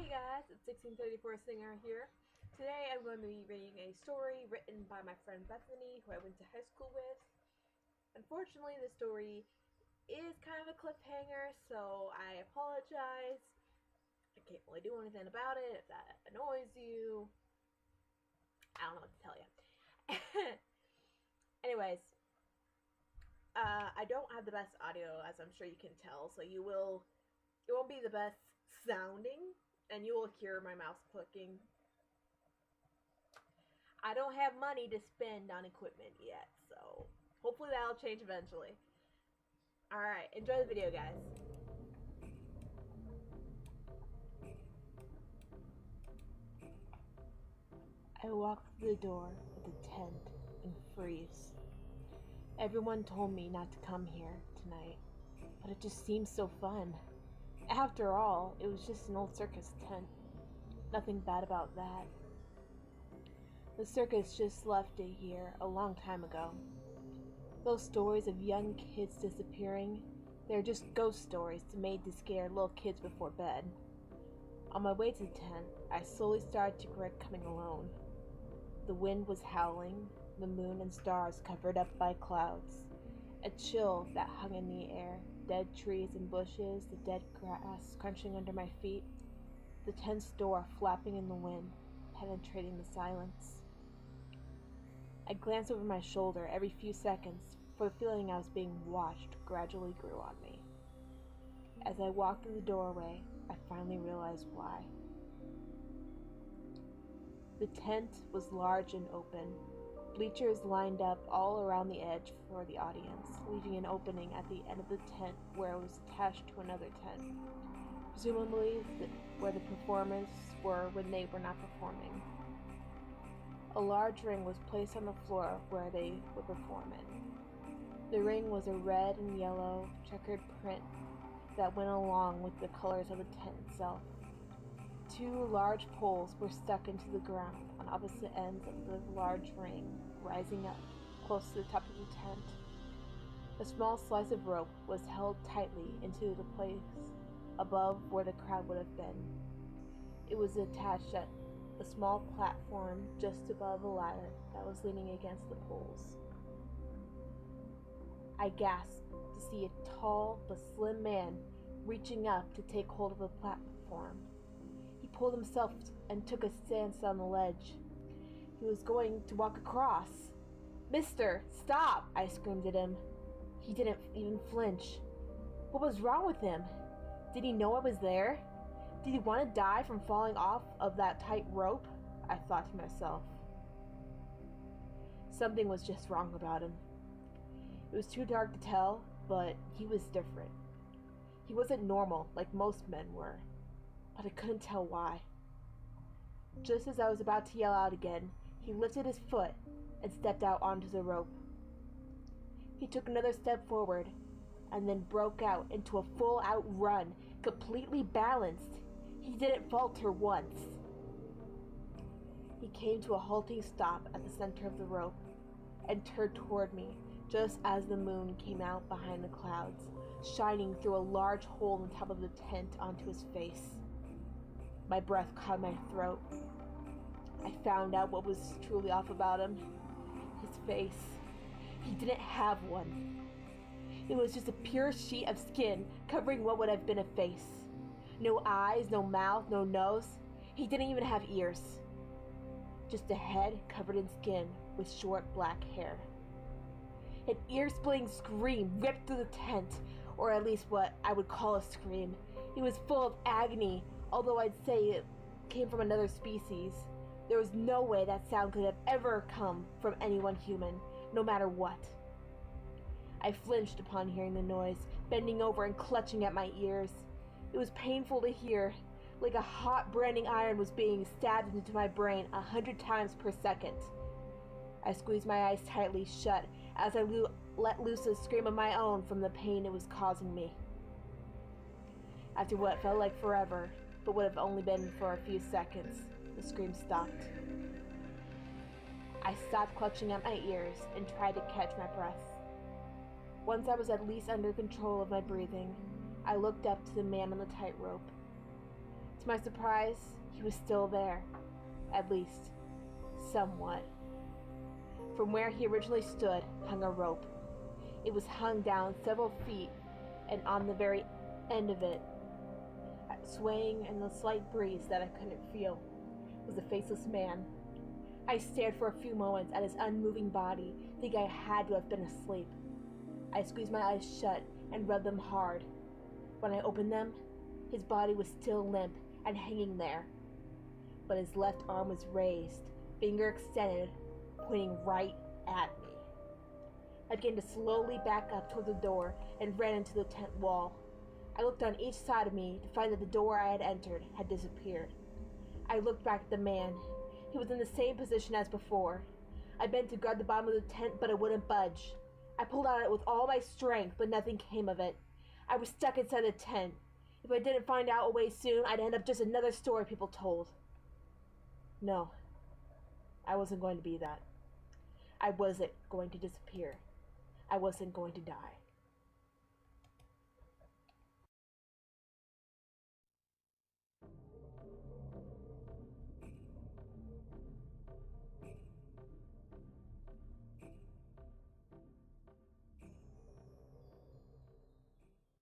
Hey guys, it's 1634 Singer here. Today I'm going to be reading a story written by my friend Bethany, who I went to high school with. Unfortunately, the story is kind of a cliffhanger, so I apologize. I can't really do anything about it. If that annoys you, I don't know what to tell you. Anyways, I don't have the best audio, as I'm sure you can tell, so it won't be the best sounding, and you will hear my mouse clicking. I don't have money to spend on equipment yet, so hopefully that'll change eventually. Alright, enjoy the video, guys. I walked through the door of the tent and freeze. Everyone told me not to come here tonight, but it just seemed so fun. After all, it was just an old circus tent. Nothing bad about that. The circus just left it here a long time ago. Those stories of young kids disappearing, they're just ghost stories made to scare little kids before bed. On my way to the tent, I slowly started to regret coming alone. The wind was howling, the moon and stars covered up by clouds. A chill that hung in the air, dead trees and bushes, the dead grass crunching under my feet, the tent's door flapping in the wind, penetrating the silence. I glanced over my shoulder every few seconds, for the feeling I was being watched gradually grew on me. As I walked through the doorway, I finally realized why. The tent was large and open. Bleachers lined up all around the edge for the audience, leaving an opening at the end of the tent where it was attached to another tent, presumably where the performers were when they were not performing. A large ring was placed on the floor where they would perform in. The ring was a red and yellow checkered print that went along with the colors of the tent itself. Two large poles were stuck into the ground on opposite ends of the large ring, rising up close to the top of the tent. A small slice of rope was held tightly into the place above where the crowd would have been. It was attached at a small platform just above a ladder that was leaning against the poles. I gasped to see a tall but slim man reaching up to take hold of the platform. He pulled himself and took a stance on the ledge. He was going to walk across. "Mister, stop!" I screamed at him. He didn't even flinch. What was wrong with him? Did he know I was there? Did he want to die from falling off of that tight rope? I thought to myself. Something was just wrong about him. It was too dark to tell, but he was different. He wasn't normal like most men were, but I couldn't tell why. Just as I was about to yell out again, he lifted his foot and stepped out onto the rope. He took another step forward and then broke out into a full-out run, completely balanced. He didn't falter once. He came to a halting stop at the center of the rope and turned toward me just as the moon came out behind the clouds, shining through a large hole in the top of the tent onto his face. My breath caught in my throat. I found out what was truly off about him. His face. He didn't have one. It was just a pure sheet of skin covering what would have been a face. No eyes, no mouth, no nose. He didn't even have ears. Just a head covered in skin with short black hair. An ear-splitting scream ripped through the tent, or at least what I would call a scream. It was full of agony, although I'd say it came from another species. There was no way that sound could have ever come from anyone human, no matter what. I flinched upon hearing the noise, bending over and clutching at my ears. It was painful to hear, like a hot branding iron was being stabbed into my brain 100 times per second. I squeezed my eyes tightly shut as I let loose a scream of my own from the pain it was causing me. After what felt like forever, but would have only been for a few seconds, the scream stopped. I stopped clutching at my ears and tried to catch my breath. Once I was at least under control of my breathing, I looked up to the man on the tightrope. To my surprise, he was still there. At least, somewhat. From where he originally stood hung a rope. It was hung down several feet, and on the very end of it, swaying in the slight breeze that I couldn't feel, was a faceless man. I stared for a few moments at his unmoving body, thinking I had to have been asleep. I squeezed my eyes shut and rubbed them hard. When I opened them, his body was still limp and hanging there, but his left arm was raised, finger extended, pointing right at me. I began to slowly back up toward the door and ran into the tent wall. I looked on each side of me to find that the door I had entered had disappeared. I looked back at the man. He was in the same position as before. I bent to grab the bottom of the tent, but it wouldn't budge. I pulled at it with all my strength, but nothing came of it. I was stuck inside the tent. If I didn't find out a way soon, I'd end up just another story people told. No, I wasn't going to be that. I wasn't going to disappear. I wasn't going to die.